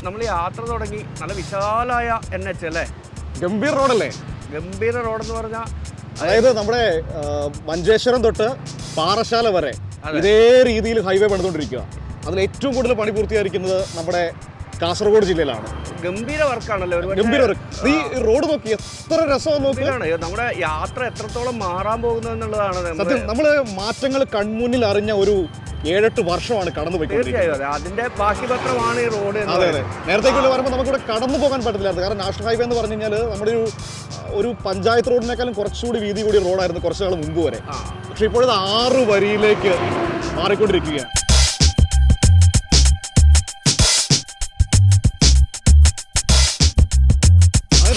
നമ്മൾ യാത്ര തുടങ്ങി നല്ല വിശാലമായ NH അല്ലേ? ഗംഭീർ റോഡല്ലേ? ഗംഭീര റോഡെന്ന് പറഞ്ഞാൽ അതായത് നമ്മുടെ മഞ്ചേശ്വരം തൊട്ട് പാറശാല വരെ ഇതേ രീതിയിൽ ഹൈവേ പണിതുകൊണ്ടിരിക്കുക. അതിൽ ഏറ്റവും കൂടുതൽ പണി പൂർത്തീകരിക്കുന്നത് നമ്മുടെ കാസർഗോഡ് ജില്ലയിലാണ്. ഗംഭീര വർക്കാണല്ലോ. ഗംഭീര വർക്ക്. നീ റോഡ് നോക്കി എത്ര രസമാണ് നോക്കിയാണ്. നമ്മുടെ യാത്ര എത്രത്തോളം മാറാൻ പോകുന്നത് എന്നുള്ളതാണ് സത്യം. നമ്മള് മാറ്റങ്ങൾ കൺമുന്നിൽ അറിഞ്ഞ ഒരു 7-8 വർഷമാണ് കടന്നു പോയിക്കൊണ്ടിരിക്കുന്നത്. അതിന്റെ ബാക്കി പത്രമാണ് ഈ റോഡ്. അതെ അതെ. നേരത്തേക്കുള്ള പറയുമ്പോൾ നമുക്കിവിടെ കടന്നു പോകാൻ പറ്റത്തില്ലായിരുന്നു. കാരണം നാഷണൽ ഹൈവേ എന്ന് പറഞ്ഞു കഴിഞ്ഞാൽ നമ്മുടെ ഒരു പഞ്ചായത്ത് റോഡിനേക്കാളും കുറച്ചുകൂടി വീതി കൂടിയ റോഡായിരുന്നു കുറച്ചു നാൾ മുമ്പ് വരെ. പക്ഷെ ഇപ്പോഴത് 6 വരിയിലേക്ക് മാറിക്കൊണ്ടിരിക്കുകയാണ്.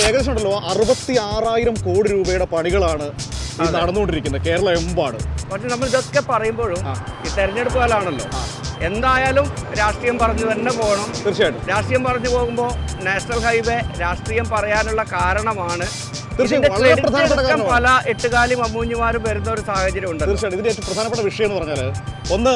ഏകദേശം ഉണ്ടല്ലോ 66,000 കോടി രൂപയുടെ പണികളാണ് നടന്നുകൊണ്ടിരിക്കുന്നത് കേരള എമ്പാട്. പക്ഷെ നമ്മൾ ഇതൊക്കെ പറയുമ്പോഴും ഈ തെരഞ്ഞെടുപ്പ് കാലമാണല്ലോ, എന്തായാലും രാഷ്ട്രീയം പറഞ്ഞു തന്നെ പോകണം. തീർച്ചയായിട്ടും രാഷ്ട്രീയം പറഞ്ഞു പോകുമ്പോൾ നാഷണൽ ഹൈവേ രാഷ്ട്രീയം പറയാനുള്ള കാരണമാണ്. പല എട്ടുകാലി മമ്മൂഞ്ഞുമാരും വരുന്ന ഒരു സാഹചര്യം ഉണ്ട്. തീർച്ചയായിട്ടും ഇതിന്റെ ഏറ്റവും പ്രധാനപ്പെട്ട വിഷയം എന്ന് പറഞ്ഞാൽ ഒന്ന്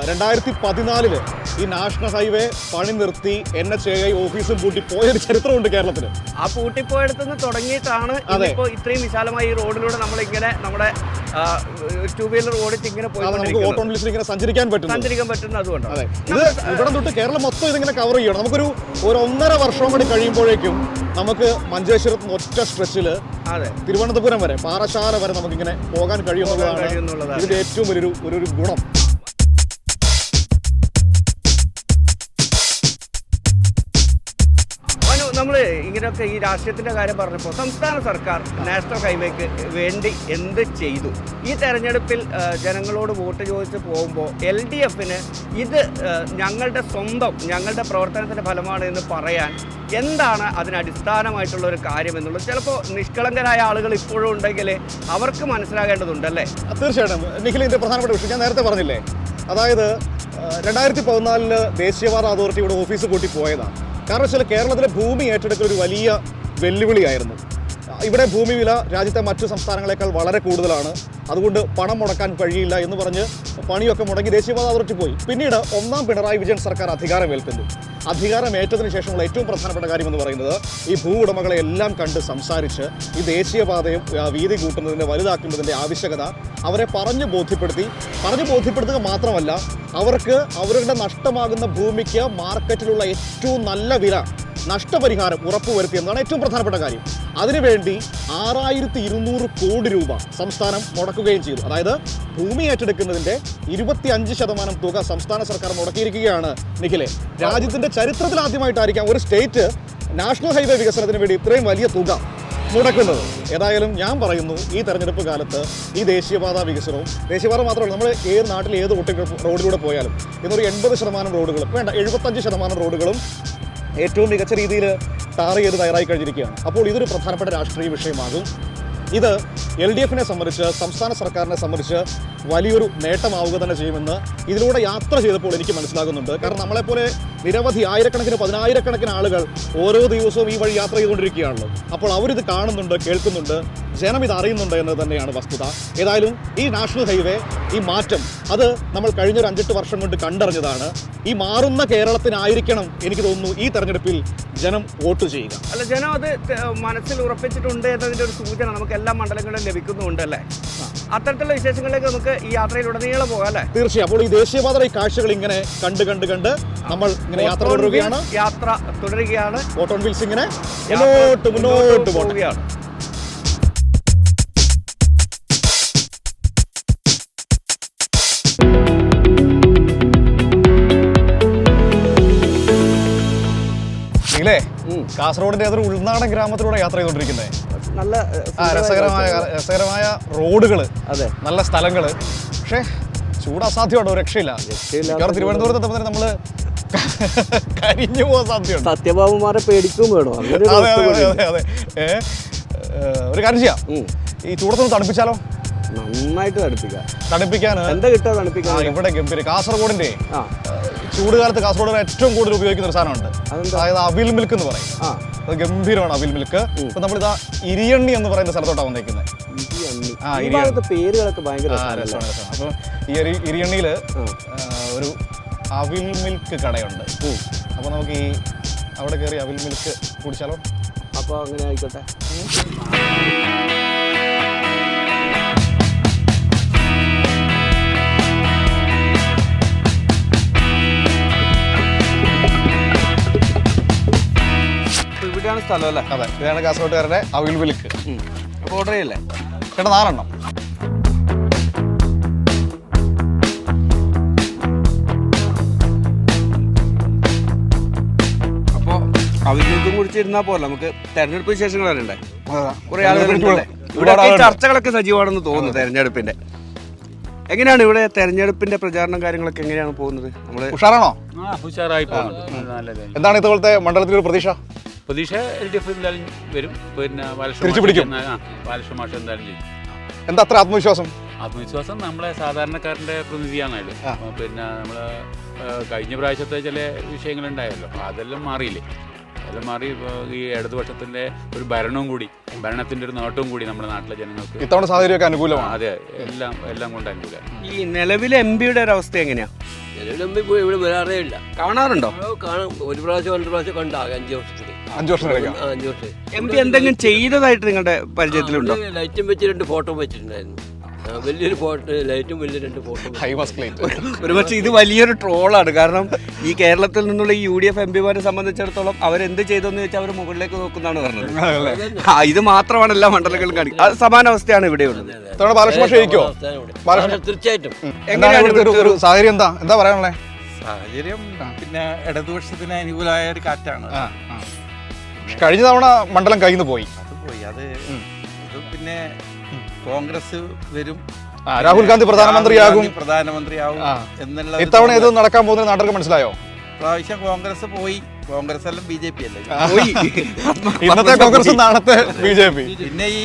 2014 ഈ നാഷണൽ ഹൈവേ പണി നിർത്തി NHAI ഓഫീസും പൂട്ടി പോയൊരു ചരിത്രമുണ്ട് കേരളത്തിൽ. ആ പൂട്ടിപ്പോയെടുത്തുനിന്ന് തുടങ്ങിയിട്ടാണ് ഇപ്പോൾ ഇത്രയും വിശാലമായ ഈ റോഡിലൂടെ നമ്മളിങ്ങനെ നമ്മുടെ 2 വീലർ ഓടിച്ച് ഇങ്ങനെ പോയി സഞ്ചരിക്കാൻ പറ്റുന്നത് അതുകൊണ്ടാണ്. അതെ, ഇത് ഇവിടെ തൊട്ട് കേരളം മൊത്തം ഇതിങ്ങനെ കവർ ചെയ്യണം. നമുക്കൊരു 1.5 വർഷം കൂടി കഴിയുമ്പോഴേക്കും നമുക്ക് മഞ്ചേശ്വരത്ത് ഒറ്റ സ്ട്രെച്ചില് തിരുവനന്തപുരം വരെ പാറശാല വരെ നമുക്കിങ്ങനെ പോകാൻ കഴിയുന്നതാണ് ഇതിന്റെ ഏറ്റവും വലിയൊരു ഗുണം. നമ്മൾ ഇങ്ങനെയൊക്കെ ഈ രാഷ്ട്രീയത്തിൻ്റെ കാര്യം പറഞ്ഞപ്പോൾ സംസ്ഥാന സർക്കാർ നാഷണൽ ഹൈവേക്ക് വേണ്ടി എന്ത് ചെയ്തു? ഈ തെരഞ്ഞെടുപ്പിൽ ജനങ്ങളോട് വോട്ട് ചോദിച്ച് പോകുമ്പോൾ LDFന് ഇത് ഞങ്ങളുടെ പ്രവർത്തനത്തിൻ്റെ ഫലമാണ് എന്ന് പറയാൻ എന്താണ് അതിനടിസ്ഥാനമായിട്ടുള്ള ഒരു കാര്യം എന്നുള്ളത് ചിലപ്പോൾ നിഷ്കളങ്കരായ ആളുകൾ ഇപ്പോഴും ഉണ്ടെങ്കിൽ അവർക്ക് മനസ്സിലാകേണ്ടതുണ്ടല്ലേ? തീർച്ചയായിട്ടും നിഖിലിൻ്റെ പ്രധാനപ്പെട്ട വിഷയം ഞാൻ നേരത്തെ പറഞ്ഞില്ലേ, അതായത് 2014 ദേശീയപാത അതോറിറ്റിയുടെ ഓഫീസ് കൂട്ടി പോയതാണ്. കാരണം വെച്ചാൽ കേരളത്തിലെ ഭൂമി ഏറ്റെടുക്കൽ ഒരു വലിയ വെല്ലുവിളിയായിരുന്നു. ഇവിടെ ഭൂമി വില രാജ്യത്തെ മറ്റു സംസ്ഥാനങ്ങളെക്കാൾ വളരെ കൂടുതലാണ്. അതുകൊണ്ട് പണം മുടക്കാൻ കഴിയില്ല എന്ന് പറഞ്ഞ് പണിയൊക്കെ മുടങ്ങി ദേശീയപാത അതോറിറ്റി പോയി. പിന്നീട് 1ാം പിണറായി വിജയൻ സർക്കാർ അധികാരമേൽക്കുന്നു. അധികാരമേറ്റതിന് ശേഷമുള്ള ഏറ്റവും പ്രധാനപ്പെട്ട കാര്യം എന്ന് പറയുന്നത് ഈ ഭൂ ഉടമകളെ എല്ലാം കണ്ട് സംസാരിച്ച് ഈ ദേശീയപാതയും വീതി കൂട്ടുന്നതിൻ്റെ വലുതാക്കുന്നതിൻ്റെ ആവശ്യകത അവരെ പറഞ്ഞു ബോധ്യപ്പെടുത്തുക മാത്രമല്ല, അവർക്ക് അവരുടെ നഷ്ടമാകുന്ന ഭൂമിക്ക് മാർക്കറ്റിലുള്ള ഏറ്റവും നല്ല വില നഷ്ടപരിഹാരം ഉറപ്പുവരുത്തി എന്നതാണ് ഏറ്റവും പ്രധാനപ്പെട്ട കാര്യം. അതിനുവേണ്ടി 6200 കോടി രൂപ സംസ്ഥാനം മുടക്കുകയും ചെയ്തു. അതായത് ഭൂമി ഏറ്റെടുക്കുന്നതിൻ്റെ 25% തുക സംസ്ഥാന സർക്കാർ മുടക്കിയിരിക്കുകയാണ്. നിഖിലെ, രാജ്യത്തിൻ്റെ ചരിത്രത്തിൽ ആദ്യമായിട്ടായിരിക്കാം ഒരു സ്റ്റേറ്റ് നാഷണൽ ഹൈവേ വികസനത്തിന് വേണ്ടി ഇത്രയും വലിയ തുക മുടക്കുന്നത്. ഏതായാലും ഞാൻ പറയുന്നു, ഈ തെരഞ്ഞെടുപ്പ് കാലത്ത് ഈ ദേശീയപാത വികസനവും, ദേശീയപാത മാത്രമല്ല, നമ്മൾ ഏത് നാട്ടിൽ ഏത് റോഡിലൂടെ പോയാലും ഇന്നൊരു 80% റോഡുകളും വേണ്ട 75% റോഡുകളും ഏറ്റവും മികച്ച രീതിയിൽ ടാർ ചെയ്ത് തയ്യാറായി കഴിഞ്ഞിരിക്കുകയാണ്. അപ്പോൾ ഇതൊരു പ്രധാനപ്പെട്ട രാഷ്ട്രീയ വിഷയമാകും. ഇത് LDFനെ സംബന്ധിച്ച്, സംസ്ഥാന സർക്കാരിനെ സംബന്ധിച്ച് വലിയൊരു നേട്ടമാവുക തന്നെ ചെയ്യുമെന്ന് ഇതിലൂടെ യാത്ര ചെയ്തപ്പോൾ എനിക്ക് മനസ്സിലാകുന്നുണ്ട്. കാരണം നമ്മളെപ്പോലെ നിരവധി ആയിരക്കണക്കിന് 10,000-കണക്കിന് ആളുകൾ ഓരോ ദിവസവും ഈ വഴി യാത്ര ചെയ്തുകൊണ്ടിരിക്കുകയാണല്ലോ. അപ്പോൾ അവരിത് കാണുന്നുണ്ട്, കേൾക്കുന്നുണ്ട്, ജനം ഇത് അറിയുന്നുണ്ട് എന്ന് തന്നെയാണ് വസ്തുത. ഏതായാലും ഈ നാഷണൽ ഹൈവേ, ഈ മാറ്റം, അത് നമ്മൾ കഴിഞ്ഞൊരു 5-8 വർഷം കൊണ്ട് കണ്ടറിഞ്ഞതാണ്. ഈ മാറുന്ന കേരളത്തിനായിരിക്കണം എനിക്ക് തോന്നുന്നു ഈ തെരഞ്ഞെടുപ്പിൽ ജനം വോട്ട് ചെയ്യുക. അല്ല, ജനം അത് മനസ്സിൽ ഉറപ്പിച്ചിട്ടുണ്ട് എന്നതിൻ്റെ ഒരു സൂചന നമുക്ക് എല്ലാ മണ്ഡലങ്ങളിലും ലഭിക്കുന്നുണ്ടല്ലേ? അത്തരത്തിലുള്ള വിശേഷങ്ങളിലേക്ക് നമുക്ക് ഈ യാത്രയിലുടനീളം പോകാം അല്ലേ? തീർച്ചയായും. അപ്പോൾ ഈ ദേശീയപാത ഈ കാഴ്ചകൾ ഇങ്ങനെ കണ്ട് നമ്മൾ ഇങ്ങനെ യാത്ര തുടരുകയാണ്. വോട്ട് ഓൺ വീൽസ് ഇങ്ങനെ മുന്നോട്ട് പോവുകയാണ്. കാസർഗോഡിന്റെ ഏതൊരു ഉൾനാടൻ ഗ്രാമത്തിലൂടെ യാത്ര ചെയ്തുകൊണ്ടിരിക്കുന്നത്. നല്ല രസകരമായ റോഡുകള്, നല്ല സ്ഥലങ്ങള്. പക്ഷേ ചൂട് അസാധ്യമാണ്, ഒരു രക്ഷയില്ല. കാരണം തിരുവനന്തപുരത്ത് എത്തുമ്പോൾ നമ്മള് കരിഞ്ഞു പോകാൻ സാധ്യതയുണ്ട്. സത്യഭാമമാരെ പേടിക്കും വേണോ? അതെ. ഒരു കാര്യം ചെയ്യാം, ഈ ചൂടത്തൊന്ന് തണുപ്പിച്ചാലോ? നന്നായിട്ട് തണുപ്പിക്കാൻ എന്താ കിട്ടുക? തണുപ്പിക്കാൻ ഇവിടെ ഗംഭീര കാസർഗോഡിന്റെ ചൂടുകാലത്ത് കാസർഗോഡ് ഏറ്റവും കൂടുതൽ ഉപയോഗിക്കുന്ന ഒരു സാധനമുണ്ട്. അതായത് അവിൽ മിൽക്ക് എന്ന് പറയും. അത് ഗംഭീരമാണ് അവിൽ മിൽക്ക്. ഇപ്പൊ നമ്മളിതാ ഇരിയണ്ണി എന്ന് പറയുന്ന സ്ഥലത്തോട്ടാണ് വന്നേക്കുന്നത്. പേരുകളൊക്കെ ഭയങ്കര രസമാണ്. അപ്പൊ ഈ ഇരിയണ്ണിയില് ഒരു അവിൽ മിൽക്ക് കടയുണ്ട്. അപ്പൊ നമുക്ക് ഈ അവിടെ കയറി അവിൽ മിൽക്ക് കുടിച്ചാലോ? അപ്പോൾ അങ്ങനെ ആയിക്കോട്ടെ. ഇവിടെയാണ് സ്ഥലം അല്ലേ? അതെ, ഇതാണ് കാസർഗോട്ടുകാരുടെ അവിൽ മിൽക്ക്. അപ്പോൾ ഓർഡർ ചെയ്യല്ലേ? ചേട്ടാ 4 എണ്ണം. അപ്പോൾ അവിലേക്കും കുടിച്ചിരുന്നാൽ പോലെ നമുക്ക് തെരഞ്ഞെടുപ്പ് വിശേഷങ്ങൾ അറിയണ്ടേ? കുറേ ആളുകളുണ്ടല്ലേ ഇവിടെ. ചർച്ചകളൊക്കെ സജീവമാണെന്ന് തോന്നുന്നു തെരഞ്ഞെടുപ്പിന്റെ. എങ്ങനെയാണ് ഇവിടെ തെരഞ്ഞെടുപ്പിന്റെ പ്രചാരണം കാര്യങ്ങളൊക്കെ എങ്ങനെയാണ് പോകുന്നത്? നമ്മള് ഉഷാറാണോ? ഉഷാറായി പോകുന്നുണ്ട്. എന്താണ് ഇതുപോലത്തെ മണ്ഡലത്തിൽ ഒരു പ്രതീക്ഷ? പ്രതീക്ഷ LDF എന്തായാലും വരും. പിന്നെ തിരിച്ചു പിടിക്കും. ബാലകൃഷ്ണ മാഷ് എന്തായാലും ചെയ്യും. എന്താ അത്ര ആത്മവിശ്വാസം? ആത്മവിശ്വാസം നമ്മളെ സാധാരണക്കാരൻ്റെ പ്രതിനിധിയാണല്ലോ. പിന്നെ നമ്മൾ കഴിഞ്ഞ പ്രാവശ്യത്തെ ചില വിഷയങ്ങളുണ്ടായല്ലോ, അതെല്ലാം മാറിയില്ലേ? അതെല്ലാം മാറി ഈ ഇടതുപക്ഷത്തിൻ്റെ ഒരു ഭരണത്തിൻ്റെ ഒരു നേട്ടവും കൂടി നമ്മുടെ നാട്ടിലെ ജനങ്ങൾക്ക് ഇത്തവണ സാഹചര്യമൊക്കെ അനുകൂലമാണ്. അതെ, എല്ലാം കൊണ്ട് അനുകൂലമാണ്. ഈ നിലവിലെ MP ഒരു അവസ്ഥ എങ്ങനെയാ? ഇവിടെ വരാറേ ഇല്ല. കാണാറുണ്ടോ? കാണും. ഒരു പ്രാവശ്യം 2 പ്രാവശ്യം കണ്ടാകും 5 വർഷത്തിൽ. 5 വർഷം കഴിക്കാം. 5 വർഷം. MP എന്തെങ്കിലും ചെയ്തതായിട്ട് നിങ്ങളുടെ പരിചയത്തിലുണ്ടോ? ലൈറ്റും വെച്ച് 2 ഫോട്ടോ വെച്ചിട്ടുണ്ടായിരുന്നു. വലിയൊരു ഫോട്ടോ, ലൈറ്റും വലിയ 2 ഫോട്ടോ. ഒരുപക്ഷെ ഇത് വലിയൊരു ട്രോളാണ്. കാരണം ഈ കേരളത്തിൽ നിന്നുള്ള ഈ UDF MP-മാരെ സംബന്ധിച്ചിടത്തോളം അവരെന്ത് ചെയ്തെന്ന് ചോദിച്ചാൽ അവർ മുകളിലേക്ക് നോക്കുന്നതാണ് പറഞ്ഞത്. ഇത് മാത്രമാണ് എല്ലാ മണ്ഡലങ്ങളും കാണിക്കുന്നത്. അത് സമാന അവസ്ഥയാണ് ഇവിടെ ഉള്ളത്. തീർച്ചയായിട്ടും. ഒരു സാഹചര്യം എന്താ പറയാനുള്ളത്? സാഹചര്യം പിന്നെ ഇടതുപക്ഷത്തിന് അനുകൂലമായ ഒരു കാറ്റാണ്. കഴിഞ്ഞ തവണ മണ്ഡലം കയ്യിൽ നിന്ന് പോയി. അത് പിന്നെ കോൺഗ്രസ് വരും, രാഹുൽ ഗാന്ധി പ്രധാനമന്ത്രിയാകും എന്നുള്ള. ഇത്തവണ ഇത് നടക്കാൻ പോകുന്നത് നാട്ടുകാർക്ക് മനസ്സിലായോ? പ്രാവശ്യം കോൺഗ്രസ് പോയി. കോൺഗ്രസ് എല്ലാം BJP അല്ലേ? ഇന്നത്തെ കോൺഗ്രസ് നാളത്തെ BJP. പിന്നെ ഈ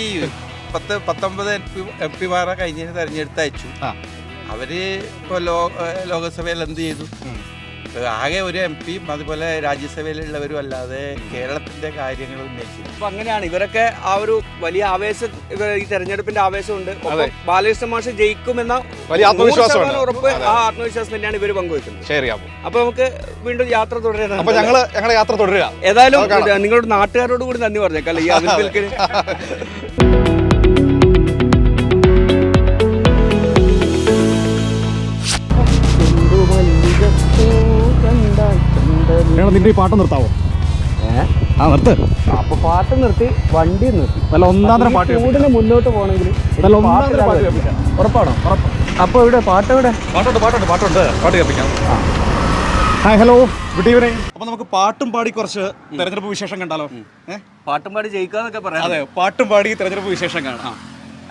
19 MP-മാരെ കഴിഞ്ഞ തെരഞ്ഞെടുത്ത് അയച്ചു. അവര് ഇപ്പൊ ലോകസഭയിൽ എന്ത് ചെയ്തു? ആകെ ഒരു MP-യും അതുപോലെ രാജ്യസഭയിലുള്ളവരും അല്ലാതെ കേരളത്തിന്റെ കാര്യങ്ങൾ ഉന്നയിച്ചില്ല. അപ്പൊ അങ്ങനെയാണ് ഇവരൊക്കെ ആ ഒരു വലിയ ആവേശം, ഈ തെരഞ്ഞെടുപ്പിന്റെ ആവേശമുണ്ട്. ബാലകൃഷ്ണ മാഷ് ജയിക്കുമെന്ന വലിയ ആത്മവിശ്വാസമാണ്. ഉറപ്പ്, ആ ആത്മവിശ്വാസം തന്നെയാണ് ഇവര് പങ്കുവെക്കുന്നത്. ശരിയാവും. അപ്പൊ നമുക്ക് വീണ്ടും യാത്ര തുടരാം. അപ്പൊ ഞങ്ങളുടെ യാത്ര തുടരുക. ഏതായാലും നിങ്ങളുടെ നാട്ടുകാരോട് കൂടി നന്ദി പറഞ്ഞേക്കല്ലേ ഈ അവിൽ മിൽക്കിന്. നിന്റെ ഈ പാട്ട് നിർത്താവോ? നിർത്ത്. അപ്പൊ പാട്ട് നിർത്തി, വണ്ടി നിർത്തി. നല്ല ഒന്നാന്തരം പാട്ട് ചൂടിന് മുന്നോട്ട് പോകണമെങ്കിൽ ഉറപ്പാണോ? അപ്പൊ ഇവിടെ പാട്ട് കേൾപ്പിക്കാം. Hi, hello, good evening. അപ്പൊ നമുക്ക് പാട്ടും പാടി കുറച്ച് തെരഞ്ഞെടുപ്പ് വിശേഷം കണ്ടാലോ? പാട്ടും പാടി ജയിക്കാന്നൊക്കെ പറയാം. അതെ, പാട്ടും പാടി തെരഞ്ഞെടുപ്പ് വിശേഷം കാണാം.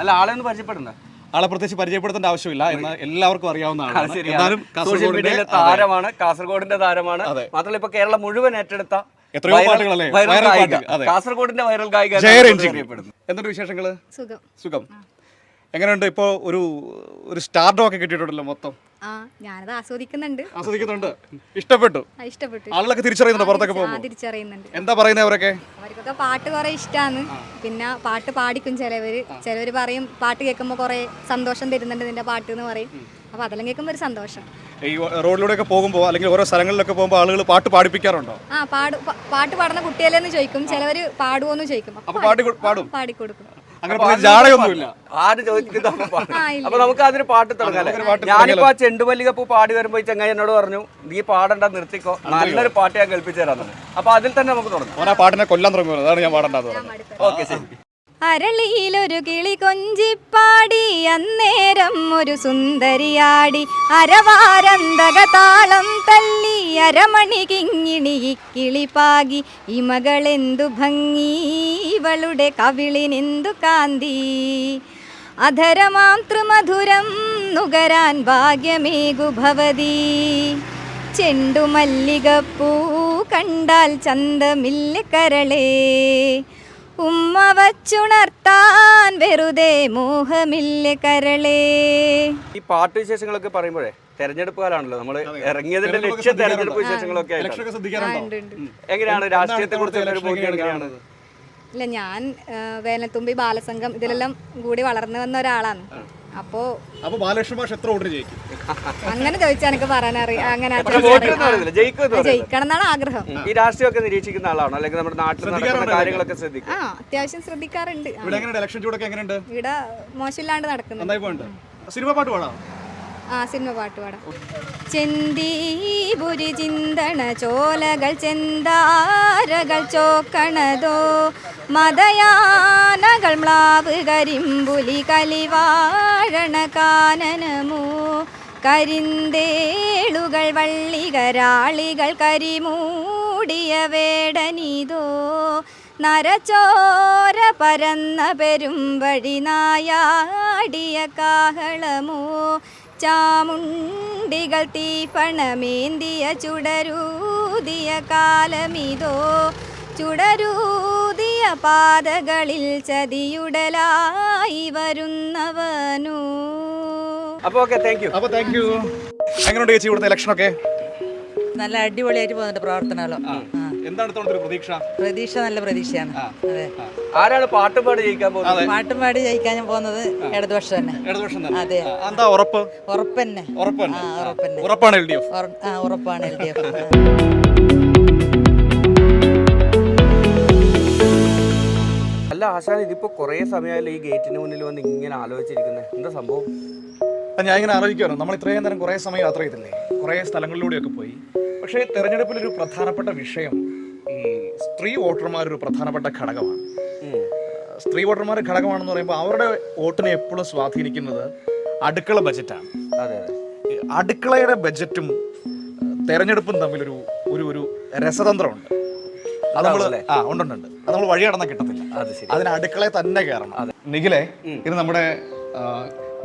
അല്ല, ആളെ ഒന്ന് പരിചയപ്പെടണ്ട. ആളെ പ്രത്യേകിച്ച് പരിചയപ്പെടുത്തേണ്ട ആവശ്യമില്ല, എന്നാൽ എല്ലാവർക്കും അറിയാവുന്നതാണ്. സോഷ്യൽ മീഡിയയിലെ താരമാണ്, കാസർഗോഡിന്റെ താരമാണ്. മാത്രമല്ല ഇപ്പൊ കേരളം മുഴുവൻ ഏറ്റെടുത്ത എത്രയോ പാട്ടുകളല്ലേ, കാസർഗോഡിന്റെ വൈറൽ ഗായിക. എന്തൊരു വിശേഷങ്ങള്? സുഖം. എങ്ങനെയുണ്ട് ഇപ്പോ? ഒരു സ്റ്റാർഡം ഒക്കെ കിട്ടിയിട്ടുണ്ടല്ലോ മൊത്തം. ഞാനത് ആസ്വദിക്കുന്നുണ്ട്. ഇഷ്ടപ്പെട്ടു. ഇഷ്ടപ്പെട്ടു. ആളുകളൊക്കെ തിരിച്ചറിയുന്നുണ്ട് പുറത്തൊക്കെ പോകുമ്പോൾ? തിരിച്ചറിയുന്നുണ്ട്. എന്താ പറയുന്നത് അവരൊക്കെ? അവർക്കൊക്കെ പാട്ട് കുറെ ഇഷ്ടമാണ്. പിന്നെ പാട്ട് പാടിക്കും ചിലവര് പറയും പാട്ട് കേൾക്കുമ്പോൾ കുറെ സന്തോഷം തരുന്നുണ്ട് നിന്റെ പാട്ട് എന്ന് പറയും. അപ്പൊ അതെല്ലാം കേൾക്കുമ്പോൾ ഒരു സന്തോഷം. ഈ റോഡിലൂടെയൊക്കെ പോകുമ്പോൾ അല്ലെങ്കിൽ ഓരോ സ്ഥലങ്ങളിലൊക്കെ പോകുമ്പോൾ ആളുകൾ പാട്ട് പാടിപ്പിക്കാറുണ്ടോ? പാട്ട് പാടുന്ന കുട്ടികളെന്ന് ചോദിക്കും, ചിലവര് പാടുവോന്ന് ചോദിക്കും. പാടിക്കൊടുക്കും. അങ്ങനെ ജാടയൊന്നുമില്ല. ആര് ചോദിക്കുന്നു? അപ്പൊ നമുക്ക് അതിന് പാട്ട് തുടങ്ങാം. ഞാനിപ്പോ ആ ചെണ്ടുമല്ലികപ്പൂ പാടി വരുമ്പോ ചങ്ങായി എന്നോട് പറഞ്ഞു, നീ പാടണ്ട, നിർത്തിക്കോ, നല്ലൊരു പാട്ട് ഞാൻ കേൾപ്പിച്ചു തരാമെന്ന്. അപ്പൊ അതിൽ തന്നെ നമുക്ക് തുടങ്ങാം. ആ പാട്ടിനെ കൊല്ലാൻ തുടങ്ങുമോ? അതാണ് ഞാൻ പാടേണ്ടത്. ഓക്കെ, ശരി. അരളിയിലൊരു കിളി കൊഞ്ചിപ്പാടി, അന്നേരം ഒരു സുന്ദരിയാടി, അരവാരന്തക താളം തല്ലി, അരമണി കിങ്ങിണി കിളിപ്പാകി, ഈ മകളെന്തു ഭംഗി, ഇവളുടെ കവിളിനെന്തു കാന്തി, അധരമാതൃമധുരം നുകരാൻ ഭാഗ്യമേകു ഭവതി, ചെണ്ടുമല്ലികപ്പൂ കണ്ടാൽ ചന്തമില്ല കരളേ, ഉമ്മ വച്ചുണർത്താൻ വെറുതെ മോഹമില്ല കരളേ. ഈ പാട്ട് വിശേഷങ്ങളൊക്കെ പറയുമ്പോഴേ തെരഞ്ഞെടുപ്പ് കാലാണല്ലോ, നമ്മൾ ഇറങ്ങിയതിന്റെ ലക്ഷ്യം തെരഞ്ഞെടുപ്പ് വിശേഷങ്ങളൊക്കെ എങ്ങനെയാണ്? രാഷ്ട്രീയത്തെ കുറിച്ച് എങ്ങനെയാണ്? ഇല്ല, ഞാൻ വേനൽത്തുമ്പി ബാലസംഘം ഇതിലെല്ലാം കൂടി വളർന്നു വന്ന ഒരാളാണ്. അപ്പൊ ബാലകൃഷ്ണ മാഷ് എത്ര വോട്ടിന് ജയിക്കും? അങ്ങനെ ചോദിച്ചാൽ എനിക്ക് പറയാനറിയാം. അങ്ങനെ ജയിക്കണം എന്നാണ് ആഗ്രഹം. ഈ രാഷ്ട്രീയമൊക്കെ നിരീക്ഷിക്കുന്ന ആളാണോ, അല്ലെങ്കിൽ നമ്മുടെ നാട്ടിൽ നടക്കുന്ന കാര്യങ്ങളൊക്കെ ശ്രദ്ധിക്കും? അത്യാവശ്യം ശ്രദ്ധിക്കാറുണ്ട്. ഇവിടെ എങ്ങനെ ഇലക്ഷൻ ചൂടൊക്കെ എങ്ങനെയുണ്ട്? ഇവിടെ മോശമില്ലാണ്ട് നടക്കുന്നു. നന്നായി പോകുന്നുണ്ട്. സിനിമ പാട്ട് പാടാം. സിനിമ പാട്ട് പാടാം. ചെന്തീപുരി ചിന്തണ ചോലകൾ ചെന്താരകൾ ചോക്കണതോ മതയാനകൾ മ്ലാവ് കരിമ്പുലി കലിവാഴണ കാനനമോ കരിന്തേളുകൾ വള്ളികരാളികൾ കരിമൂടിയ വേടനിതോ നരചോര പരന്ന പെരുമ്പഴി നായാടിയ കാഹളമോ ചാമുണ്ടികൾ തീപ്പണമേന്തിയ ചുടരൂതിയ കാലമിതോ ചുടരൂതിയ പാതകളിൽ ചതിയുടലായി വരുന്നവനോ. അപ്പോൾ ഓക്കെ, താങ്ക് യു. അപ്പൊ താങ്ക് യു. എങ്ങനെയുണ്ട് ചേച്ചി ഇവിടുത്തെ ഇലക്ഷൻ ഒക്കെ? നല്ല അടിപൊളിയായിട്ട് പോകുന്നുണ്ട് പ്രവർത്തനമല്ലോ. എന്താണ് ഇത്തവണത്തെ പ്രതീക്ഷ? പ്രതീക്ഷ നല്ല പ്രതീക്ഷയാണ്. അതെ, ആരാണ് പാട്ടുപാടി ജയിക്കാൻ പോകുന്നത്? പാട്ടും പാടി ജയിക്കാൻ പോകുന്നത് ഇടതുപക്ഷം തന്നെ. ഇടതുപക്ഷം തന്നെ. അതെ, എന്താ ഉറപ്പ്? ഉറപ്പന്നെ. ഉറപ്പന്നെ. ഉറപ്പന്നെ. ഉറപ്പാണ് LDF. ഉറപ്പാണ് LDF. അല്ല ആശാൻ, ഇതിപ്പോ കുറെ സമയമല്ലേ ഈ ഗേറ്റിന് മുന്നിൽ വന്ന് ഇങ്ങനെ ആലോചിച്ചിരിക്കുന്നത്, എന്താ സംഭവം? ഞാൻ ഇങ്ങനെ ആലോചിക്കുവാണ്, നമ്മൾ ഇത്രയും നേരം കുറേ സമയം യാത്ര ചെയ്തില്ലേ, കുറേ സ്ഥലങ്ങളിലൂടെയൊക്കെ പോയി. പക്ഷേ തെരഞ്ഞെടുപ്പിലൊരു പ്രധാനപ്പെട്ട വിഷയം ഈ സ്ത്രീ വോട്ടർമാരൊരു പ്രധാനപ്പെട്ട ഘടകമാണ്. സ്ത്രീ വോട്ടർമാർ ഘടകമാണെന്ന് പറയുമ്പോൾ അവരുടെ വോട്ടിനെ എപ്പോഴും സ്വാധീനിക്കുന്നത് അടുക്കള ബജറ്റാണ്. അതെ, അടുക്കളയുടെ ബജറ്റും തെരഞ്ഞെടുപ്പും തമ്മിലൊരു ഒരു രസതന്ത്രമുണ്ട്. അത് നമ്മൾ ഉണ്ടുണ്ട്. അത് നമ്മൾ വഴി കടന്നാൽ കിട്ടത്തില്ല. അതിന് അടുക്കളയെ തന്നെ കയറണം. നിഖിലെ, ഇത് നമ്മുടെ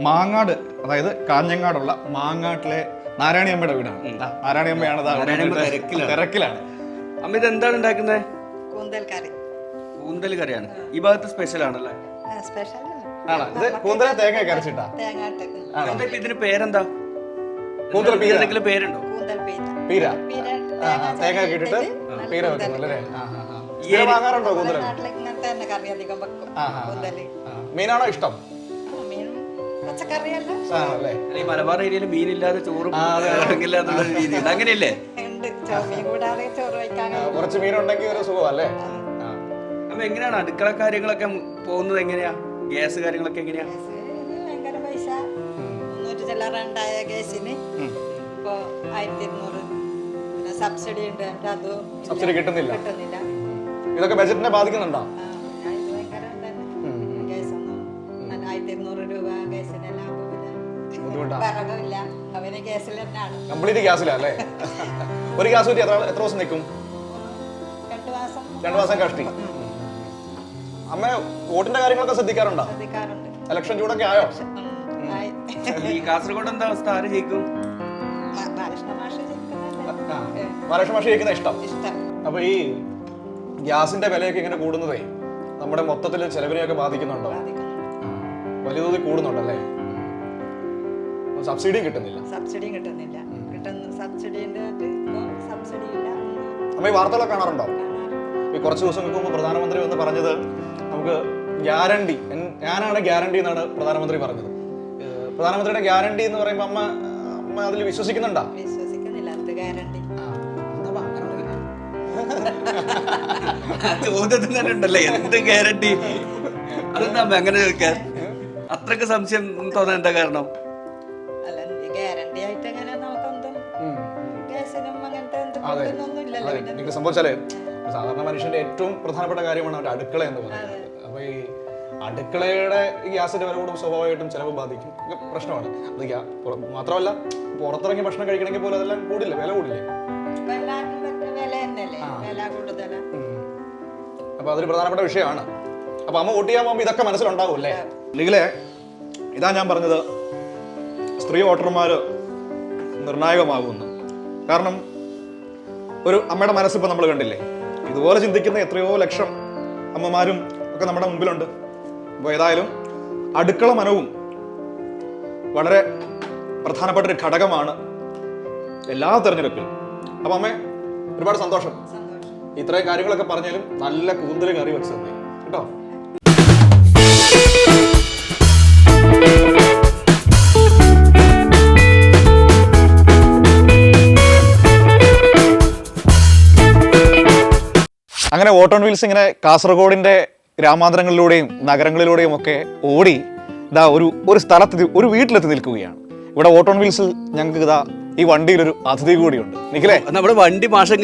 മാങ്ങാട്, അതായത് കാഞ്ഞങ്ങാടുള്ള മാങ്ങാട്ടിലെ നാരായണിയമ്മയുടെ വീടാണ്. നാരായണിയമ്മയാണ് തിരക്കിലാണ്. അമ്മ ഇത് എന്താണ് ഉണ്ടാക്കുന്നത്? കൂന്തൽ കറി. കൂന്തൽ കറിയാണ്. ഈ ഭാഗത്ത് സ്പെഷ്യൽ ആണല്ലേ? ഇത് കൂന്തല തേങ്ങ കരച്ചിട്ടാ. എന്താ ഇതിന് പേരെന്താ? കൂന്തൽ പീര. എന്തെങ്കിലും പേരുണ്ടോ? പീര. തേങ്ങ ഇട്ടിട്ട് പീര വെക്കുന്നല്ലേ? വാങ്ങാറുണ്ടോ കൂന്തൽ? മീനാണോ ഇഷ്ടം? ഈ മലബാർ ഏരിയയിൽ മീനില്ലാതെ ചോറും രീതി അങ്ങനെയല്ലേ? കുറച്ച് മീനുണ്ടെങ്കിൽ ഒരു സുഖമല്ലേ? അപ്പൊ എങ്ങനെയാണ് അടുക്കള കാര്യങ്ങളൊക്കെ പോകുന്നത്? എങ്ങനെയാ ഗ്യാസ് കാര്യങ്ങളൊക്കെ എങ്ങനെയാ? ഭയങ്കര പൈസ 300 ഗ്യാസിന് ഇപ്പൊ 1200. പിന്നെ സബ്സിഡി ഉണ്ട്, അത് സബ്സിഡി കിട്ടുന്നില്ല. ഇതൊക്കെ ബജറ്റിനെ ബാധിക്കുന്നുണ്ടോ? കംപ്ലീറ്റ് ഗ്യാസിലല്ലേ? ഒരു ഗ്യാസ് കുറ്റി എത്ര ദിവസം നിൽക്കും? 2 മാസം കഷ്ടി. അമ്മ വോട്ടിന്റെ കാര്യങ്ങളൊക്കെ ശ്രദ്ധിക്കാറുണ്ടോ? ഇലക്ഷൻ ചൂടൊക്കെ ആയോ? ഈ കാസർഗോഡ് എന്താ അവസ്ഥ? ആര് ജയിക്കും? ബാലകൃഷ്ണ മാഷ് ജയിക്കുന്ന ഇഷ്ടം. അപ്പൊ ഈ ഗ്യാസിന്റെ വിലയൊക്കെ ഇങ്ങനെ കൂടുന്നതേ നമ്മുടെ മൊത്തത്തിൽ ചെലവിനെയൊക്കെ ബാധിക്കുന്നുണ്ടോ? വലിയ തോതിൽ കൂടുന്നുണ്ടല്ലേ? സബ്സിഡിയും കിട്ടുന്നില്ല. അമ്മ ഈ വാർത്തകളൊക്കെ കാണാറുണ്ടോ? ഈ കുറച്ച് ദിവസങ്ങൾക്ക് മുമ്പ് പ്രധാനമന്ത്രി വന്ന് പറഞ്ഞത് നമുക്ക് ഗ്യാരണ്ടി, ഞാനാണ് ഗ്യാരണ്ടി എന്നാണ് പ്രധാനമന്ത്രി പറഞ്ഞത്. പ്രധാനമന്ത്രിയുടെ ഗ്യാരണ്ടി എന്ന് പറയുമ്പോൾ അമ്മ അതിൽ വിശ്വസിക്കുന്നുണ്ടോ? ചോദ്യത്തിന് തന്നെ ഉണ്ടല്ലേ എന്ത് ഗ്യാരണ്ടി? അതെന്താ അങ്ങനെ ചോദിക്കാൻ അത്രക്ക് സംശയം തോന്നാൻ എന്താ കാരണം? എനിക്ക് സംഭവിച്ചാലേ സാധാരണ മനുഷ്യന്റെ ഏറ്റവും പ്രധാനപ്പെട്ട കാര്യമാണ് അവരുടെ അടുക്കള എന്ന് പറയുന്നത്. അപ്പൊ ഈ അടുക്കളയുടെ ഗ്യാസിന്റെ വില കൂടും, സ്വാഭാവികമായിട്ടും ചിലവ് ബാധിക്കും. പ്രശ്നമാണ് അത്. മാത്രമല്ല പുറത്തിറങ്ങി ഭക്ഷണം കഴിക്കണമെങ്കിൽ പോലും അതെല്ലാം കൂടില്ലേ, വില കൂടില്ലേ? അപ്പൊ അതൊരു പ്രധാനപ്പെട്ട വിഷയമാണ്. അപ്പൊ അമ്മ വോട്ട് ചെയ്യാൻ പോകുമ്പോൾ ഇതൊക്കെ മനസ്സിലുണ്ടാവും അല്ലേ? നിഖിലെ, ഇതാ ഞാൻ പറഞ്ഞത്, സ്ത്രീ വോട്ടർമാർ നിർണായകമാകുന്നു. കാരണം ഒരു അമ്മയുടെ മനസ്സിപ്പോൾ നമ്മൾ കണ്ടില്ലേ, ഇതുപോലെ ചിന്തിക്കുന്ന എത്രയോ ലക്ഷം അമ്മമാരും ഒക്കെ നമ്മുടെ മുമ്പിലുണ്ട്. അപ്പോൾ ഏതായാലും അടുക്കള മനവും വളരെ പ്രധാനപ്പെട്ട ഒരു ഘടകമാണ് എല്ലാ തെരഞ്ഞെടുപ്പിലും. അപ്പം അമ്മേ, ഒരുപാട് സന്തോഷം. ഇത്രയും കാര്യങ്ങളൊക്കെ പറഞ്ഞാലും നല്ല കൂന്തൽ കറി വെച്ച് തന്നെ കേട്ടോ. അങ്ങനെ ഓട്ടോ ഓൺ വീൽസ് ഇങ്ങനെ കാസർഗോഡിന്റെ ഗ്രാമാന്തരങ്ങളിലൂടെയും നഗരങ്ങളിലൂടെയും ഒക്കെ ഓടി ഇതാ ഒരു സ്ഥലത്ത് ഒരു വീട്ടിലെത്തി നിൽക്കുകയാണ്. ഇവിടെ ഓട്ടോ ഓൺ വീൽസിൽ ഞങ്ങൾക്ക് ഇതാ ഈ വണ്ടിയിലൊരു അതിഥി കൂടിയുണ്ട്. നിഖിലേ, നമ്മുടെ വണ്ടി മാഷം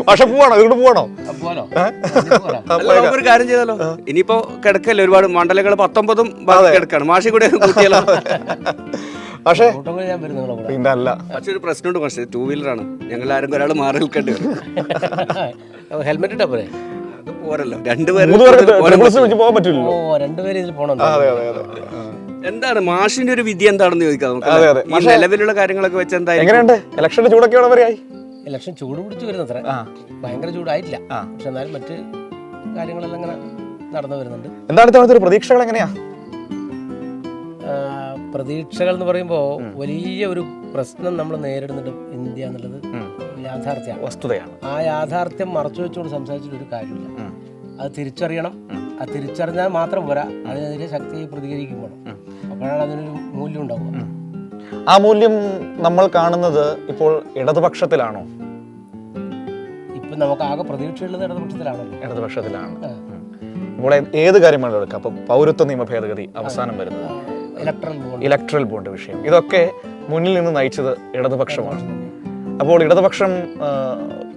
പക്ഷെ പോവാണോ? ഇങ്ങോട്ട് പോവാണോ? ഒരു കാര്യം ചെയ്താലോ, ഇനിയിപ്പോ കിടക്കല്ലേ ഒരുപാട് മണ്ഡലങ്ങൾ 19 കിടക്കാണ്, മാഷി കൂടെ കൂട്ടിയാലോ? പക്ഷേ പിന്നെ അല്ല, പക്ഷെ ഒരു പ്രശ്നമുണ്ട് മാഷെ, 2 വീലറാണ്, ഞങ്ങൾ ആരും ഒരാൾ മാറി നിൽക്കേണ്ടി വരും. ഹെൽമെറ്റ് ഇട്ടാ പോരെ? അത് പോരല്ലോ, 2 പേര് പോകാൻ പറ്റില്ലല്ലോ. 2 പേര് ഇതിൽ പോകണം. എന്താണ് മാഷിന്റെ ഒരു വിധി എന്താണെന്ന് ചോദിക്കാം നമുക്ക്. ഈ നിലവിലുള്ള കാര്യങ്ങളൊക്കെ വെച്ച് എന്തായാലും എങ്ങനെയുണ്ട് ഇലക്ഷന്റെ ചൂടൊക്കെ എവിടെ വരെയായി? ഇലക്ഷൻ ചൂട് പിടിച്ച് വരുന്നത്ര ഭയങ്കര ചൂടായിട്ടില്ല, പക്ഷെ എന്നാലും മറ്റ് കാര്യങ്ങളെല്ലാം ഇങ്ങനെ നടന്നു വരുന്നുണ്ട്. എന്താണ് ഇത്തവണത്തെ ഒരു പ്രതീക്ഷകൾ എങ്ങനെയാ? പ്രതീക്ഷകൾ എന്ന് പറയുമ്പോൾ വലിയ ഒരു പ്രശ്നം നമ്മൾ നേരിടുന്നുണ്ട് ഇന്ത്യ എന്നുള്ളത് യാഥാർത്ഥ്യമാണ്, വസ്തുതയാണ്. ആ യാഥാർത്ഥ്യം മറച്ചു വെച്ചുകൊണ്ട് സംസാരിച്ചിട്ട് ഒരു കാര്യമില്ല. അത് തിരിച്ചറിയണം. അത് തിരിച്ചറിഞ്ഞാൽ മാത്രം പോരാ, അതിനെതിരെ ശക്തിയായി പ്രതികരിക്കും വേണം. അപ്പോഴാണ് അതിനൊരു മൂല്യം ഉണ്ടാവുക. ആ മൂല്യം നമ്മൾ കാണുന്നത് ഇപ്പോൾ ഇടതുപക്ഷത്തിലാണോ? ഇപ്പൊ നമുക്ക് ആകെ പ്രതീക്ഷയുള്ളത് ഇടതുപക്ഷത്തിലാണല്ലോ. ഇടതുപക്ഷത്തിലാണ്. ഇപ്പോൾ ഏത് കാര്യമാണ് എടുക്കുക? അപ്പൊ പൗരത്വ നിയമ ഭേദഗതി അവസാനം വരുന്നത്, ഇലക്ട്രൽ ബോണ്ട് വിഷയം, ഇതൊക്കെ മുന്നിൽ നിന്ന് നയിച്ചത് ഇടതുപക്ഷമാണ്. അപ്പോൾ ഇടതുപക്ഷം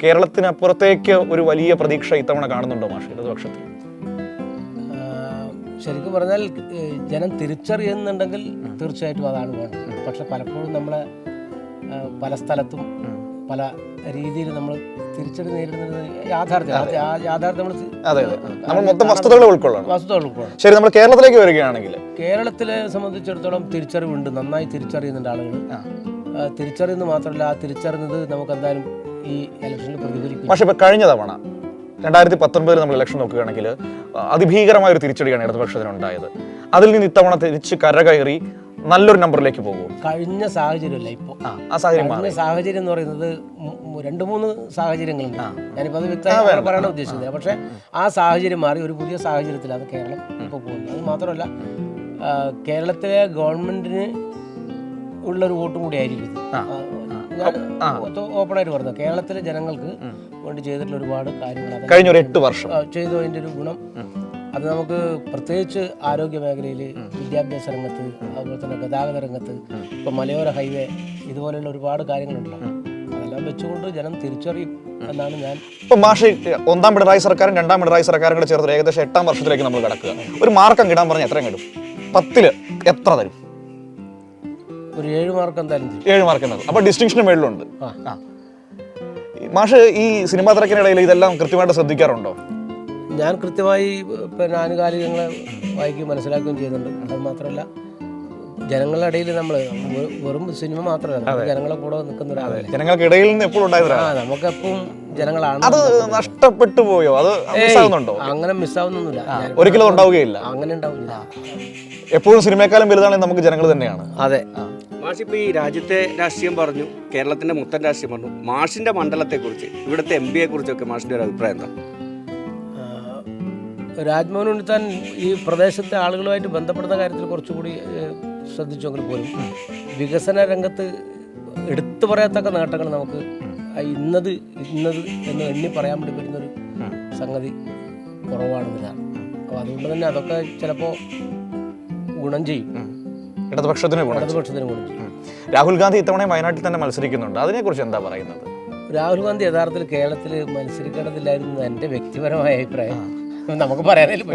കേരളത്തിനപ്പുറത്തേക്ക് ഒരു വലിയ പ്രതീക്ഷ ഇത്തവണ കാണുന്നുണ്ടോ മാഷ് ഇടതുപക്ഷത്തിൽ? ശരിക്കും പറഞ്ഞാൽ ജനം തിരിച്ചറിയുന്നുണ്ടെങ്കിൽ തീർച്ചയായിട്ടും അതാണ് വേണ്ടത്. പക്ഷെ പലപ്പോഴും നമ്മളെ പല സ്ഥലത്തും പല രീതിയിൽ നമ്മൾ തിരിച്ചടി നേരിടുന്നത് യാഥാർത്ഥ്യം. നമ്മൾ മൊത്തം വസ്തുതകൾ ഉൾക്കൊള്ളണം. ശരി, നമ്മൾ കേരളത്തിലേക്ക് വരികയാണെങ്കിൽ കേരളത്തിലെ സംബന്ധിച്ചിടത്തോളം തിരിച്ചറിവുണ്ട്, നന്നായി തിരിച്ചറിയുന്നുണ്ട് ആളുകൾ. തിരിച്ചറിയുന്നത് മാത്രമല്ല, ആ തിരിച്ചറിയുന്നത് നമുക്ക് എന്തായാലും ഈ ഇലക്ഷനിൽ പ്രതിഫലിക്കും. പക്ഷെ ഇപ്പൊ കഴിഞ്ഞ തവണ 2019 നമ്മൾ ഇലക്ഷൻ നോക്കുകയാണെങ്കിൽ അതിഭീകരമായ ഒരു തിരിച്ചടിയാണ് ഇടതുപക്ഷത്തിന് ഉണ്ടായത്. അതിൽ നിന്ന് ഇത്തവണ തിരിച്ച് കരകയറി നല്ലൊരു നമ്പറിലേക്ക് പോകും. കഴിഞ്ഞ സാഹചര്യമല്ല ഇപ്പോൾ. ആ സാഹചര്യം എന്ന് പറയുന്നത് 2-3 സാഹചര്യങ്ങളുണ്ട്. ഞാനിപ്പോൾ അത് വ്യക്തമായി പറയാൻ ഉദ്ദേശിക്കുന്നത്. പക്ഷേ ആ സാഹചര്യം മാറി ഒരു പുതിയ സാഹചര്യത്തിലാണ് കേരളം ഇപ്പോൾ പോകുന്നത്. അത് മാത്രമല്ല, കേരളത്തിലെ ഗവൺമെന്റിന് ഉള്ളൊരു വോട്ടും കൂടി ആയിരിക്കും. ഞാൻ ഓപ്പണായിട്ട് പറഞ്ഞു, കേരളത്തിലെ ജനങ്ങൾക്ക് വേണ്ടി ചെയ്തിട്ടുള്ള ഒരുപാട് കാര്യങ്ങൾ കഴിഞ്ഞ ഒരു 8 വർഷം ചെയ്തു. അതിൻ്റെ ഒരു ഗുണം അത് നമുക്ക് പ്രത്യേകിച്ച് ആരോഗ്യ മേഖലയിൽ, വിദ്യാഭ്യാസ രംഗത്ത്, അതുപോലെ തന്നെ ഗതാഗത രംഗത്ത്, ഇപ്പോൾ മലയോര ഹൈവേ, ഇതുപോലെയുള്ള ഒരുപാട് കാര്യങ്ങളുണ്ടല്ലോ. അതെല്ലാം വെച്ചുകൊണ്ട് ജനം തിരിച്ചറിയും എന്നാണ് ഞാൻ. ഇപ്പം മാഷ് 1ാം പിണറായി സർക്കാരും 2ാം പിണറായി സർക്കാരും കൂടെ ചേർത്ത് ഏകദേശം 8ാം വർഷത്തിലേക്ക് നമ്മൾ കിടക്കുക. ഒരു മാർക്കം ഇടാൻ പറഞ്ഞാൽ എത്ര കിട്ടും? 10ൽ എത്ര തരും? ഒരു 7 മാർക്ക് എന്തായാലും 7 മാർക്ക് എന്നത്. അപ്പോൾ ഡിസ്റ്റിങ്ഷന് മേളിലുണ്ട്. മാഷ് ഈ സിനിമാ തിരക്കിനിടയിൽ ഇതെല്ലാം കൃത്യമായിട്ട് ശ്രദ്ധിക്കാറുണ്ടോ? ഞാൻ കൃത്യമായി പിന്നെ ആനുകാലികങ്ങളെ വായിക്കുകയും മനസ്സിലാക്കുകയും ചെയ്യുന്നുണ്ട്. അത് മാത്രമല്ല, ജനങ്ങളുടെ ഇടയിൽ നമ്മൾ വെറും സിനിമ മാത്രമല്ല, ജനങ്ങളെ കൂടെ നിൽക്കുന്ന ഒരാളല്ലേ. ജനങ്ങൾക്കിടയിൽ നിന്ന് എപ്പോഴും ഉണ്ടായതാണ്. നമുക്കെപ്പോഴും ജനങ്ങളാണ്. അത് നഷ്ടപ്പെട്ടു പോയോ? അത് മിസ്സാവുന്നുണ്ടോ? അങ്ങനെ മിസ്സാവുന്നൊന്നുമില്ല, ഒരിക്കലും ഉണ്ടാവുകയില്ല. അങ്ങനെ ഉണ്ടാവില്ല. എപ്പോഴും സിനിമയെക്കാളും വലുതാണെങ്കിൽ നമുക്ക് ജനങ്ങൾ തന്നെയാണ്. അതെ. മാഷിപ്പോൾ ഈ രാജ്യത്തെ രാഷ്ട്രീയം പറഞ്ഞു, കേരളത്തിന്റെ മൊത്തം രാഷ്ട്രീയം പറഞ്ഞു. മാഷിന്റെ മണ്ഡലത്തെക്കുറിച്ച്, ഇവിടുത്തെ MP കുറിച്ചൊക്കെ മാഷിന്റെ ഒരു അഭിപ്രായം എന്താ? രാജ്മോഹൻ ഉണ്ണിത്താൻ ഈ പ്രദേശത്തെ ആളുകളുമായിട്ട് ബന്ധപ്പെടുന്ന കാര്യത്തിൽ കുറച്ചുകൂടി ശ്രദ്ധിച്ചെങ്കിൽ പോലും വികസന രംഗത്ത് എടുത്തു പറയത്തക്ക നേട്ടങ്ങൾ നമുക്ക് ഇന്നത് എന്ന് എണ്ണി പറയാൻ വേണ്ടി വരുന്നൊരു സംഗതി കുറവാണെന്നതാണ്. അപ്പോൾ അതുകൊണ്ട് തന്നെ അതൊക്കെ ചിലപ്പോൾ ഗുണം ചെയ്യും, ഇടതുപക്ഷത്തിന് ഗുണം ചെയ്യും. രാഹുൽ ഗാന്ധി ഇത്തവണ വയനാട്ടിൽ തന്നെ മത്സരിക്കുന്നുണ്ട്, അതിനെക്കുറിച്ച് എന്താ പറയുന്നത്? രാഹുൽ ഗാന്ധി യഥാർത്ഥത്തിൽ കേരളത്തിൽ മത്സരിക്കേണ്ടതില്ലായിരുന്നു എൻ്റെ വ്യക്തിപരമായ അഭിപ്രായം. നമുക്ക് പറയാനായാലും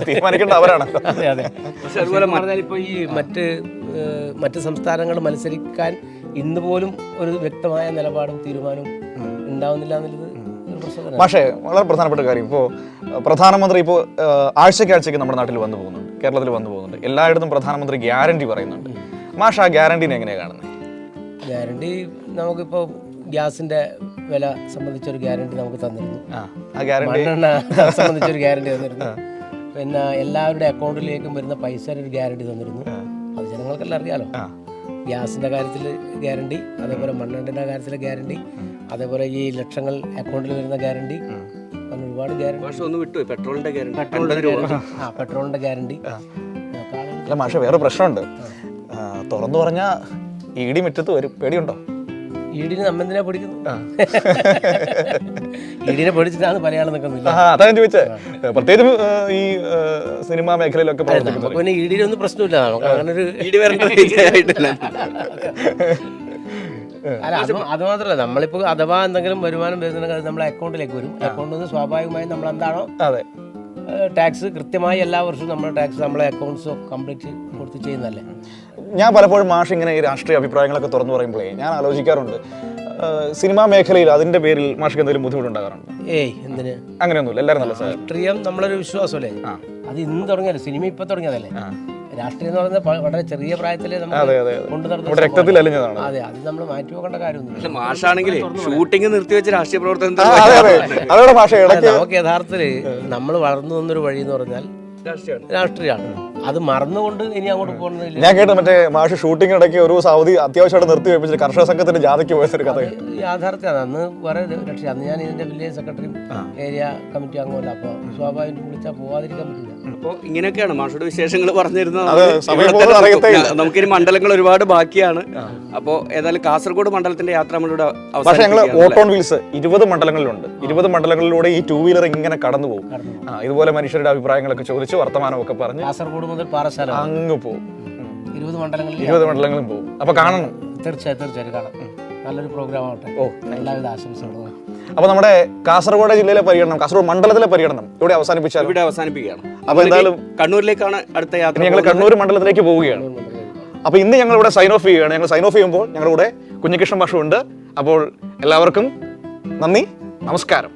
തീരുമാനിക്കേണ്ട അവരാണ്. അതെ അതെ. പക്ഷെ അതുപോലെ പറഞ്ഞാൽ ഇപ്പോൾ ഈ മറ്റ് സംസ്ഥാനങ്ങൾ മത്സരിക്കാൻ ഇന്ന് പോലും ഒരു വ്യക്തമായ നിലപാടും തീരുമാനവും ഉണ്ടാവുന്നില്ല എന്നുള്ളത് ഒരു പ്രശ്നം. പക്ഷേ വളരെ പ്രധാനപ്പെട്ട കാര്യം, ഇപ്പോൾ പ്രധാനമന്ത്രി ഇപ്പോൾ ആഴ്ചയ്ക്ക് നമ്മുടെ നാട്ടിൽ വന്നു പോകുന്നുണ്ട്, കേരളത്തിൽ വന്നു പോകുന്നുണ്ട്. എല്ലായിടത്തും പ്രധാനമന്ത്രി ഗ്യാരണ്ടി പറയുന്നുണ്ട്. മാഷ് ആ ഗ്യാരണ്ടീനെ എങ്ങനെയാണ് കാണുന്നത്? ഗ്യാരണ്ടി നമുക്കിപ്പോൾ ഗ്യാസിന്റെ വില സംബന്ധിച്ചൊരു ഗ്യാരണ്ടി നമുക്ക് തന്നിരുന്നു, മണ്ണെണ്ണ സംബന്ധിച്ചൊരു ഗ്യാരണ്ടി തന്നിരുന്നു, പിന്നെ എല്ലാവരുടെ അക്കൗണ്ടിലേക്കും വരുന്ന പൈസയുടെ ഒരു ഗ്യാരണ്ടി തന്നിരുന്നു. അത് ജനങ്ങൾക്കെല്ലാം അറിയാലോ. ഗ്യാസിന്റെ കാര്യത്തിൽ ഗ്യാരണ്ടി, അതേപോലെ മണ്ണെണ്ണയുടെ കാര്യത്തിലെ ഗ്യാരണ്ടി, അതേപോലെ ഈ ലക്ഷങ്ങൾ അക്കൗണ്ടിൽ വരുന്ന ഗ്യാരണ്ടി, ഒരുപാട് ഗ്യാരണ്ടി. പെട്രോളിന്റെ ഗ്യാരണ്ടി. മാഷെ വേറെ പ്രശ്നമുണ്ട്, തുറന്നു പറഞ്ഞാൽ ഇടി മുറ്റത്ത് വരും, പേടിയുണ്ടോ? ഈടിനെ നമ്മെന്തിനാ പിടിക്കുന്നു? ഈടിനെ പിടിച്ചിട്ടാണ് പല ആളും നിൽക്കുന്നില്ല. അതാ ഞാൻ ചോദിച്ചേ. പ്രത്യേകിച്ചും ഈ സിനിമാ മേഖലയിലൊക്കെ നമുക്ക് പിന്നെ ഈടിനൊന്നും പ്രശ്നമില്ല. നമുക്ക് അങ്ങനെ ഒരു അല്ല, അത് മാത്രമല്ല, നമ്മളിപ്പോൾ അഥവാ എന്തെങ്കിലും വരുമാനം വരുന്നുണ്ടെങ്കിൽ നമ്മളെ അക്കൗണ്ടിലേക്ക് വരും. അക്കൗണ്ടിൽ നിന്ന് സ്വാഭാവികമായും നമ്മൾ എന്താണോ ടാക്സ് കൃത്യമായി എല്ലാ വർഷവും നമ്മുടെ ടാക്സ് നമ്മളെ അക്കൗണ്ട്സ് കംപ്ലീറ്റ് കൊടുത്ത് ചെയ്യുന്നതല്ലേ. ഞാൻ പലപ്പോഴും മാഷ് ഇങ്ങനെ ഈ രാഷ്ട്രീയ അഭിപ്രായങ്ങളൊക്കെ തുറന്നു പറയുമ്പോഴേ ഞാൻ ആലോചിക്കാറുണ്ട്, സിനിമാ മേഖലയിൽ അതിന്റെ പേരിൽ മാഷ്ക്ക് എന്തെങ്കിലും ബുദ്ധിമുട്ടുണ്ടാകാറുണ്ട്? ഏയ്, എന്തിന്? അങ്ങനെയൊന്നുമില്ല, എല്ലാവരും നല്ല സാർ. രാഷ്ട്രീയം നമ്മളൊരു വിശ്വാസമല്ലേ. അത് ഇന്ന് തുടങ്ങിയല്ലേ, സിനിമ ഇപ്പൊ തുടങ്ങിയതല്ലേ. രാഷ്ട്രീയം എന്ന് പറയുന്നത് വളരെ ചെറിയ പ്രായത്തിലെ കൊണ്ടു നടന്ന രക്തത്തിൽ അലിഞ്ഞതാണ്. അതെ, അത് നമ്മൾ മാറ്റി നോക്കേണ്ട കാര്യമൊന്നും. മാഷാണെങ്കിൽ ഷൂട്ടിംഗ് നിർത്തിവെച്ച് രാഷ്ട്രീയ പ്രവർത്തനം നമുക്ക് യഥാർത്ഥത്തിൽ നമ്മൾ വളർന്നു വന്നൊരു വഴി എന്ന് പറഞ്ഞാൽ രാഷ്ട്രീയമാണ്. അത് മറന്നുകൊണ്ട് ഇനി അങ്ങോട്ട് പോകുന്നില്ല. ഞാൻ കേട്ടു മറ്റേ മാഷ് ഷൂട്ടിംഗ് ഇടയ്ക്ക് ഒരു സൗദി അത്യാവശ്യമായിട്ട് നിർത്തി വെപ്പിച്ച് കർഷക സംഘത്തിന്റെ ജാഥയ്ക്ക് പോയൊരു കഥ. യാഥാർത്ഥ്യമാണ്. അന്ന് വേറെ രക്ഷ. അന്ന് ഞാൻ ഇതിന്റെ വില്ലേജ് സെക്രട്ടറിയും ഏരിയ കമ്മിറ്റി അംഗമല്ല. അപ്പോൾ സ്വാഭാവികം വിളിച്ചാൽ പോവാതിരിക്കാൻ പറ്റില്ല. അപ്പോൾ ഇങ്ങനെയൊക്കെയാണ് മാഷയുടെ വിശേഷങ്ങൾ പറഞ്ഞിരുന്നത്. അറിയത്തില്ല. നമുക്കിനി മണ്ഡലങ്ങൾ ഒരുപാട് ബാക്കിയാണ്. അപ്പോൾ ഏതായാലും കാസർഗോഡ് മണ്ഡലത്തിന്റെ യാത്ര നമ്മളിവിടെ പക്ഷേ ഞങ്ങൾ ഓട്ടോ ഓൺ വീൽസ് 20 മണ്ഡലങ്ങളിലുണ്ട്. 20 മണ്ഡലങ്ങളിലൂടെ ഈ 2 വീലർ ഇങ്ങനെ കടന്നു പോകും. ഇതുപോലെ മനുഷ്യരുടെ അഭിപ്രായങ്ങളൊക്കെ ചോദിച്ച് വർത്തമാനമൊക്കെ പറഞ്ഞ് കാസർഗോഡ് മുതൽ പാറശാല അങ്ങ് പോകും. 20 മണ്ഡലങ്ങളിലും പോകും. അപ്പൊ കാണണം, തീർച്ചയായും കാണാം. നല്ലൊരു പ്രോഗ്രാം ആവട്ടെ. എല്ലാവിധ ആശംസകളും. അപ്പൊ നമ്മുടെ കാസർഗോഡ് ജില്ലയിലെ പര്യടനം, കാസർഗോഡ് മണ്ഡലത്തിലെ പര്യടനം ഇവിടെ അവസാനിപ്പിക്കുകയാണ്. അപ്പൊ എന്തായാലും കണ്ണൂരിലേക്കാണ് അടുത്ത യാത്ര. ഞങ്ങൾ കണ്ണൂർ മണ്ഡലത്തിലേക്ക് പോവുകയാണ്. അപ്പൊ ഇന്ന് ഞങ്ങൾ ഇവിടെ സൈൻ ഓഫ് ചെയ്യുകയാണ്. ഞങ്ങൾ സൈൻ ഓഫ് ചെയ്യുമ്പോൾ ഞങ്ങളുടെ കൂടെ കുഞ്ഞികൃഷ്ണൻ മാഷുണ്ട്. അപ്പോൾ എല്ലാവർക്കും നന്ദി, നമസ്കാരം.